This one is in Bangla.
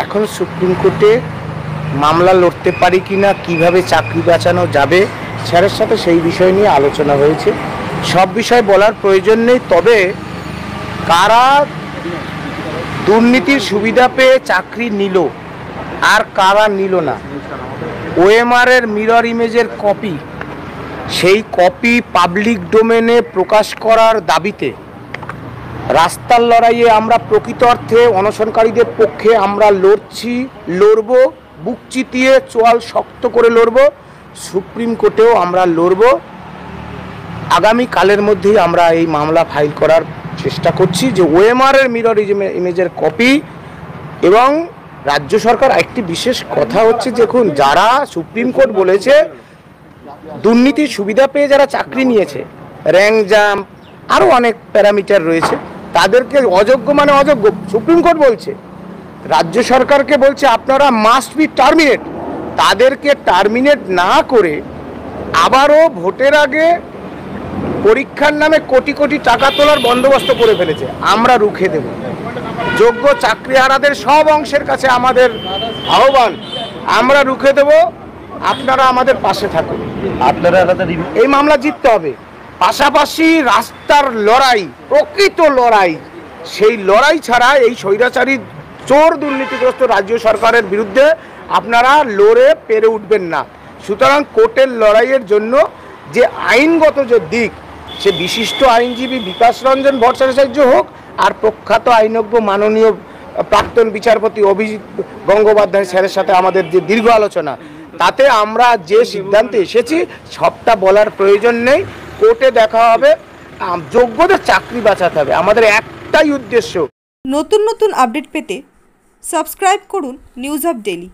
এখন সুপ্রিম কোর্টে মামলা লড়তে পারি কিনা, কিভাবে চাকরি বাঁচানো যাবে, স্যারের সাথে সেই বিষয় নিয়ে আলোচনা হয়েছে। সব বিষয় বলার প্রয়োজন নেই, তবে কারা দুর্নীতির সুবিধা পেয়ে চাকরি নিল আর কারা নিল না, ওএমআর এর মিরর ইমেজের কপি, সেই কপি পাবলিক ডোমেনে প্রকাশ করার দাবিতে রাস্তার লড়াইয়ে আমরা প্রকৃত অর্থে অনশনকারীদের পক্ষে আমরা লড়ব, বুক চিতিয়ে চোয়াল শক্ত করে লড়ব। সুপ্রিম কোর্টেও আমরা লড়ব। আগামীকালের মধ্যেই আমরা এই মামলা ফাইল করার চেষ্টা করছি যে ওএমআর এর মিরর ইমেজের কপি। এবং রাজ্য সরকার একটি বিশেষ কথা হচ্ছে, দেখুন, যারা সুপ্রিম কোর্ট বলেছে দুর্নীতির সুবিধা পেয়ে যারা চাকরি নিয়েছে, র্যাঙ্ক জাম্প, আরও অনেক প্যারামিটার রয়েছে, তাদেরকে অযোগ্য মানে অযোগ্য সুপ্রিম কোর্ট বলছে। রাজ্য সরকারকে বলছে আপনারা মাস্ট বি টার্মিনেট। তাদেরকে টার্মিনেট না করে আবারও ভোটের আগে পরীক্ষার নামে কোটি কোটি টাকা তোলার বন্দোবস্ত করে ফেলেছে। আমরা রুখে দেব। যোগ্য চাকরিহারাদের সব অংশের কাছে আমাদের আহ্বান, আমরা রুখে দেব, আপনারা আমাদের পাশে থাকুন। আপনারা এই মামলা জিততে হবে। পাশাপাশি রাস্তার লড়াই, প্রকৃত লড়াই, সেই লড়াই ছাড়া এই স্বৈরাচারী চোর দুর্নীতিগ্রস্ত রাজ্য সরকারের বিরুদ্ধে আপনারা লড়ে পেরে উঠবেন না। সুতরাং কোর্টের লড়াইয়ের জন্য যে আইনগত যে দিক, সে বিশিষ্ট আইনজীবী বিকাশ রঞ্জন ভট্টাচার্য হোক আর প্রখ্যাত আইনজ্ঞ মাননীয় প্রাক্তন বিচারপতি অভিজিৎ গঙ্গোপাধ্যায় স্যারের সাথে আমাদের যে দীর্ঘ আলোচনা, তাতে আমরা যে সিদ্ধান্তে এসেছি সবটা বলার প্রয়োজন নেই। কোর্টে দেখা হবে, যোগ্যদের চাকরি বাঁচাতে হবে, আমাদের একটাই উদ্দেশ্য। নতুন নতুন আপডেট পেতে সাবস্ক্রাইব করুন নিউজ আপ ডেইলি।